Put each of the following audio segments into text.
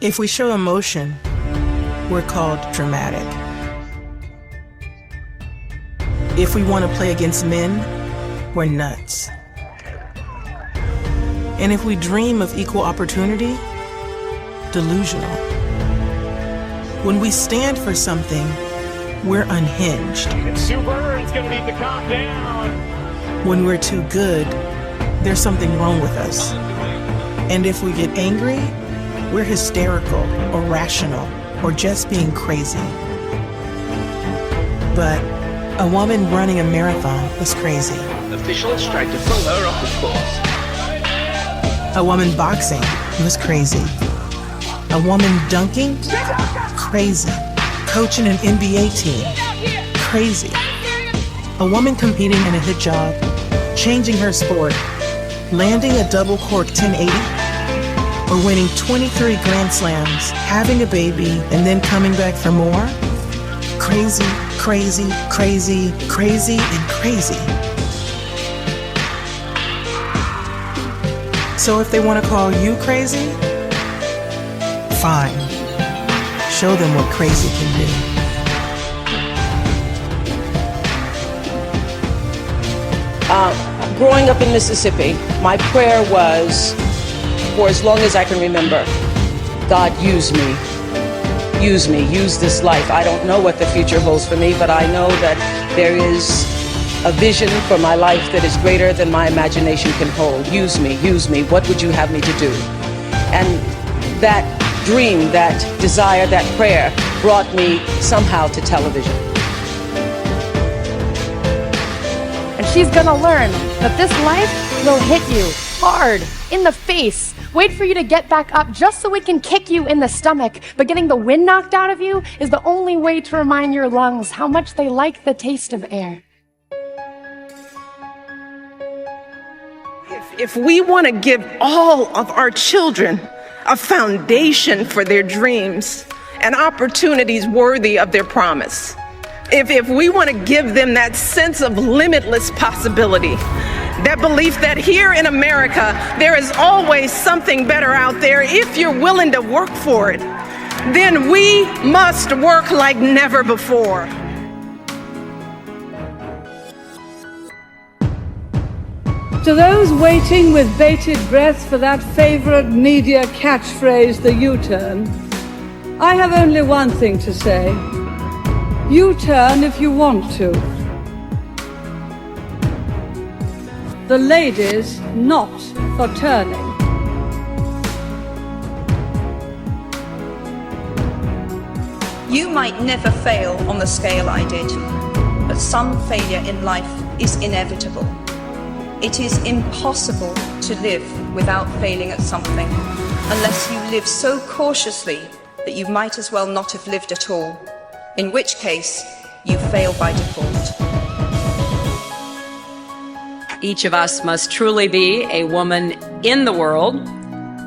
If we show emotion, we're called dramatic. If we want to play against men, we're nuts. And if we dream of equal opportunity, delusional. When we stand for something, we're unhinged. And Sue Bird's gonna need to calm down. When we're too good, there's something wrong with us. And if we get angry, we're hysterical or rational or just being crazy. But a woman running a marathon was crazy. Official instructed to pull her off the course. A woman boxing was crazy. A woman dunking? Crazy. Coaching an NBA team? Crazy. A woman competing in a hijab, changing her sport, landing a double cork 1080, or winning 23 Grand Slams, having a baby, and then coming back for more? Crazy, crazy, crazy, crazy, and crazy. So if they want to call you crazy, fine. Show them what crazy can do. Growing up in Mississippi, my prayer was, for as long as I can remember, God, use me. Use me, use this life. I don't know what the future holds for me, but I know that there is a vision for my life that is greater than my imagination can hold. Use me, use me. What would you have me to do? And that dream, that desire, that prayer brought me somehow to television. And she's gonna learn that this life will hit you hard in the face. Wait for you to get back up just so it can kick you in the stomach. But getting the wind knocked out of you is the only way to remind your lungs how much they like the taste of air. If we want to give all of our children a foundation for their dreams and opportunities worthy of their promise, if we want to give them that sense of limitless possibility, that belief that here in America, there is always something better out there if you're willing to work for it, then we must work like never before. To those waiting with bated breath for that favorite media catchphrase, the U-turn, I have only one thing to say. U-turn if you want to. The ladies not for turning. You might never fail on the scale I did, but some failure in life is inevitable. It is impossible to live without failing at something, unless you live so cautiously that you might as well not have lived at all, in which case you fail by default. Each of us must truly be a woman in the world.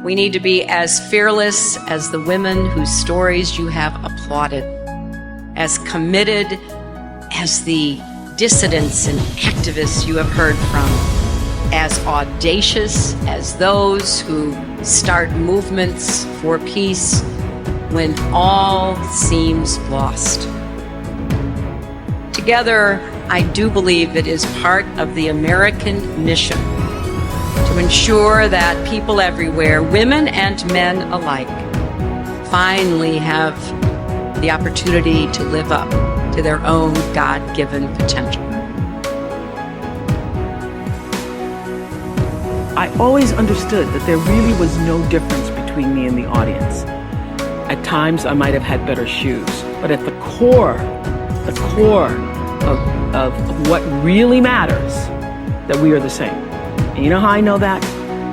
We need to be as fearless as the women whose stories you have applauded, as committed as the dissidents and activists you have heard from, as audacious as those who start movements for peace when all seems lost. Together, I do believe it is part of the American mission to ensure that people everywhere, women and men alike, finally have the opportunity to live up to their own God-given potential. I always understood that there really was no difference between me and the audience. At times, I might have had better shoes, but at the core of what really matters, that we are the same. And you know how I know that?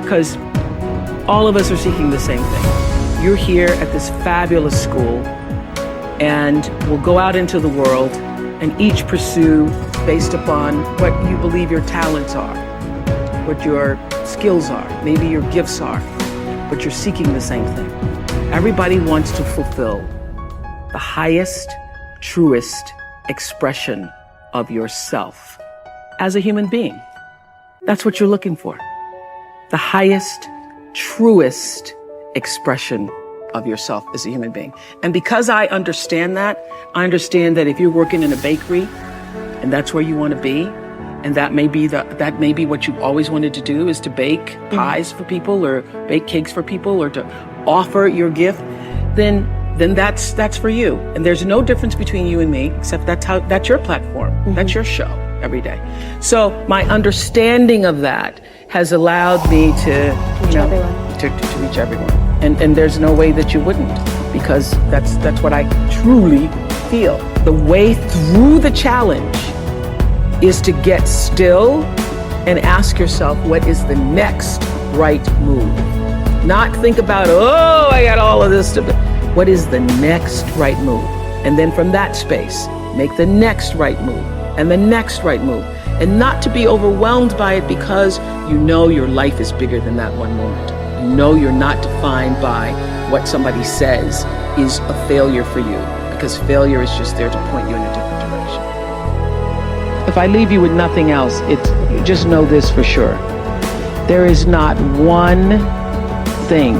Because all of us are seeking the same thing. You're here at this fabulous school, and we'll go out into the world and each pursue based upon what you believe your talents are, what your skills are, maybe your gifts are, but you're seeking the same thing. Everybody wants to fulfill the highest, truest expression of yourself as a human being. That's what you're looking for. The highest, truest expression of yourself as a human being. And because I understand that if you're working in a bakery and that's where you want to be, and that may be what you've always wanted to do, is to bake pies for people or bake cakes for people or to offer your gift, then that's for you. And there's no difference between you and me, except that's your platform. That's your show every day. So my understanding of that has allowed me to reach everyone. And there's no way that you wouldn't, because that's what I truly feel. The way through the challenge is to get still and ask yourself, what is the next right move? Not think about, oh, I got all of this to do. What is the next right move? And then from that space, make the next right move and the next right move. And not to be overwhelmed by it, because you know your life is bigger than that one moment. You know you're not defined by what somebody says is a failure for you, because failure is just there to point you in a different direction. If I leave you with nothing else, just know this for sure. There is not one thing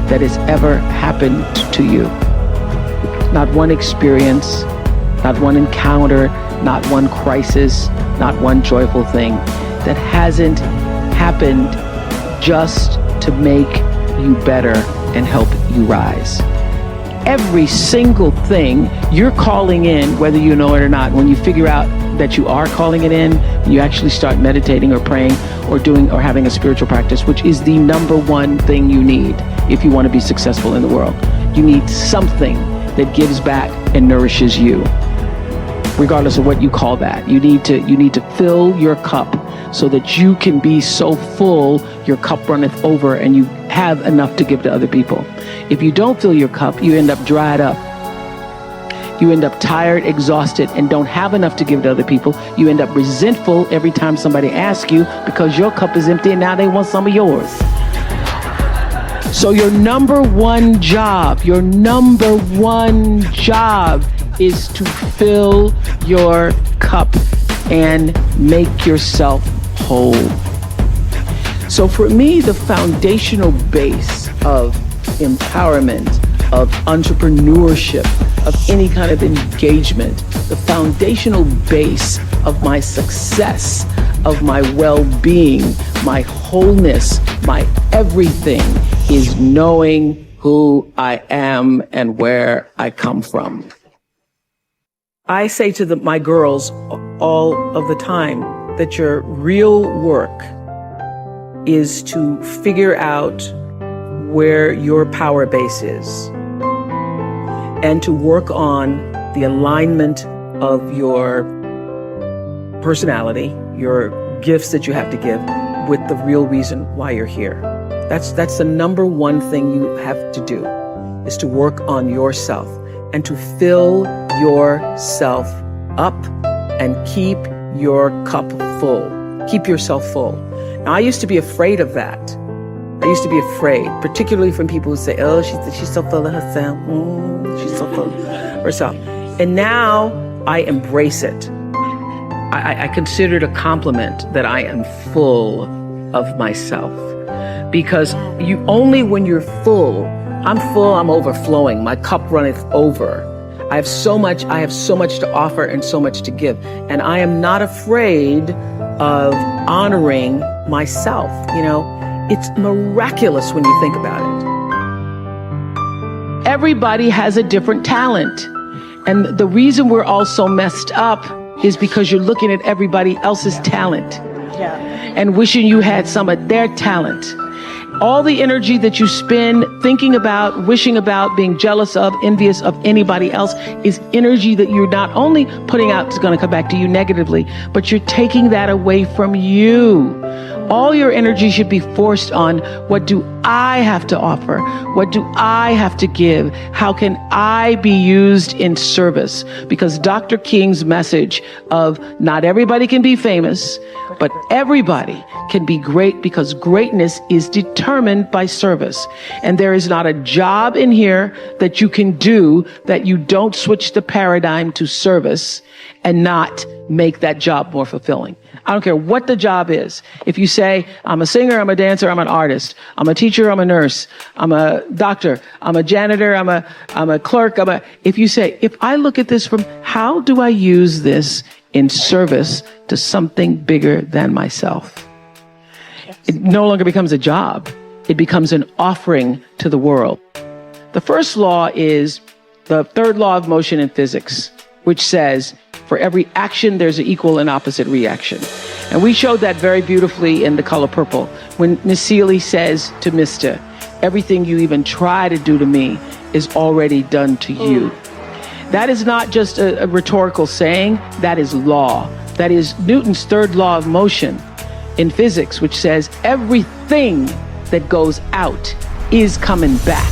that has ever happened to you. Not one experience, not one encounter, not one crisis, not one joyful thing that hasn't happened just to make you better and help you rise. Every single thing you're calling in, whether you know it or not, when you figure out that you are calling it in, you actually start meditating or praying or doing or having a spiritual practice, which is the number one thing you need if you want to be successful in the world. You need something that gives back and nourishes you, regardless of what you call that. You need to fill your cup so that you can be so full your cup runneth over and you have enough to give to other people. If you don't fill your cup, you end up dried up. You end up tired, exhausted, and don't have enough to give to other people. You end up resentful every time somebody asks you, because your cup is empty and now they want some of yours. So your number one job is to fill your cup and make yourself whole. So for me, the foundational base of empowerment, of entrepreneurship, of any kind of engagement, the foundational base of my success, of my well-being, my wholeness, my everything is knowing who I am and where I come from. I say to my girls all of the time that your real work is to figure out where your power base is and to work on the alignment of your personality, your gifts that you have to give, with the real reason why you're here. That's the number one thing you have to do, is to work on yourself and to fill yourself up and keep your cup full. Keep yourself full. Now, I used to be afraid of that. I used to be afraid, particularly from people who say, oh, she's so full of herself. She's so full of herself. And now I embrace it. I consider it a compliment that I am full of myself. Because only when you're full, I'm overflowing. My cup runneth over. I have so much to offer and so much to give. And I am not afraid of honoring myself. It's miraculous when you think about it. Everybody has a different talent. And the reason we're all so messed up is because you're looking at everybody else's talent and wishing you had some of their talent. All the energy that you spend thinking about, wishing about, being jealous of, envious of anybody else is energy that you're not only putting out is going to come back to you negatively, but you're taking that away from you. All your energy should be forced on, what do I have to offer? What do I have to give? How can I be used in service? Because Dr. King's message of not everybody can be famous, but everybody can be great, because greatness is determined by service. And there is not a job in here that you can do that you don't switch the paradigm to service and not make that job more fulfilling. I don't care what the job is. If you say, I'm a singer, I'm a dancer, I'm an artist, I'm a teacher, I'm a nurse, I'm a doctor, I'm a janitor, I'm a clerk, if you say, if I look at this from how do I use this in service to something bigger than myself? It no longer becomes a job. It becomes an offering to the world. The first law is the third law of motion in physics, which says for every action, there's an equal and opposite reaction. And we showed that very beautifully in The Color Purple when Miss Seeley says to Mr., everything you even try to do to me is already done to you. That is not just a rhetorical saying, that is law. That is Newton's third law of motion in physics, which says everything that goes out is coming back.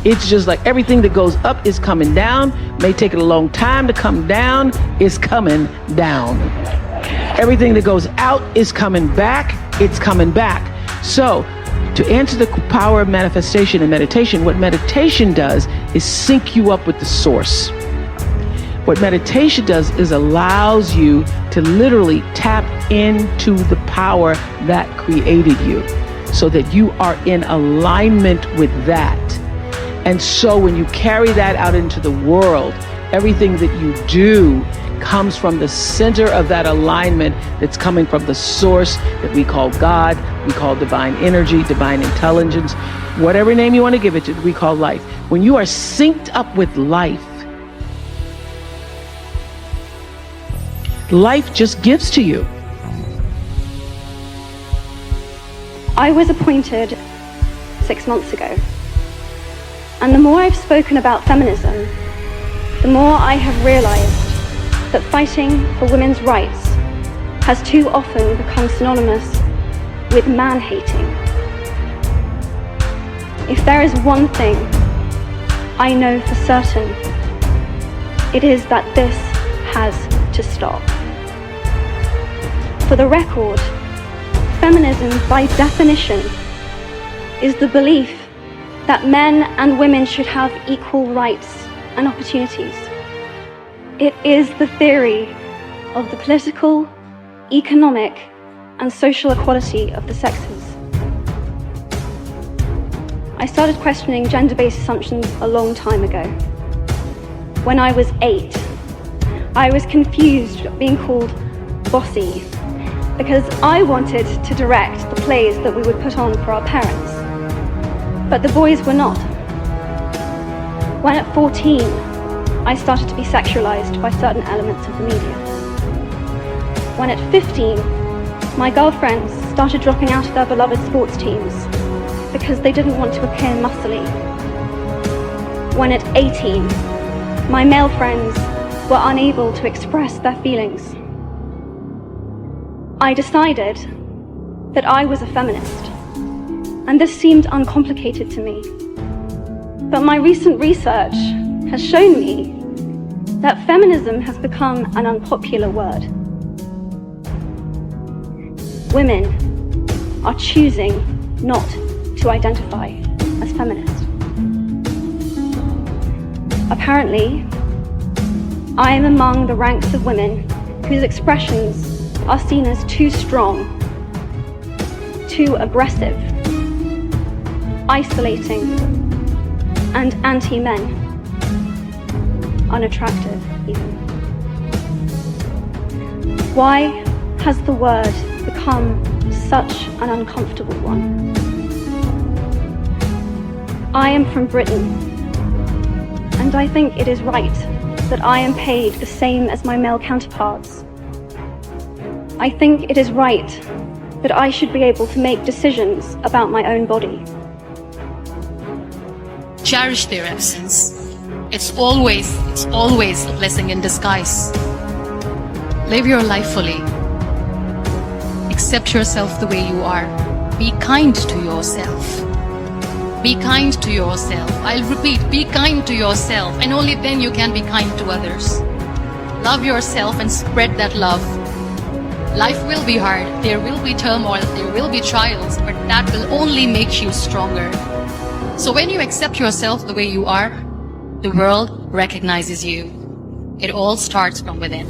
It's just like everything that goes up is coming down. May take it a long time to come down, is coming down. Everything that goes out is coming back, it's coming back. So, to answer the power of manifestation and meditation, what meditation does is sync you up with the source. What meditation does is allows you to literally tap into the power that created you, so that you are in alignment with that. And so when you carry that out into the world, everything that you do comes from the center of that alignment that's coming from the source that we call God, we call divine energy, divine intelligence, whatever name you want to give it to, we call life. When you are synced up with life, life just gives to you. I was appointed 6 months ago, and the more I've spoken about feminism, the more I have realized that fighting for women's rights has too often become synonymous with man-hating. If there is one thing I know for certain, it is that this has to stop. For the record, feminism, by definition, is the belief that men and women should have equal rights and opportunities. It is the theory of the political, economic, and social equality of the sexes. I started questioning gender-based assumptions a long time ago. When I was 8, I was confused at being called bossy, because I wanted to direct the plays that we would put on for our parents. But the boys were not. When at 14, I started to be sexualized by certain elements of the media. When at 15, my girlfriends started dropping out of their beloved sports teams because they didn't want to appear muscly. When at 18, my male friends were unable to express their feelings. I decided that I was a feminist, and this seemed uncomplicated to me. But my recent research has shown me that feminism has become an unpopular word. Women are choosing not to identify as feminist. Apparently, I am among the ranks of women whose expressions are seen as too strong, too aggressive, isolating, and anti-men, unattractive even. Why has the word become such an uncomfortable one? I am from Britain, and I think it is right that I am paid the same as my male counterparts. I think it is right that I should be able to make decisions about my own body. Cherish their absence. It's always a blessing in disguise. Live your life fully. Accept yourself the way you are. Be kind to yourself. Be kind to yourself. I'll repeat, be kind to yourself, and only then you can be kind to others. Love yourself and spread that love. Life will be hard, there will be turmoil, there will be trials, but that will only make you stronger. So when you accept yourself the way you are, the world recognizes you. It all starts from within.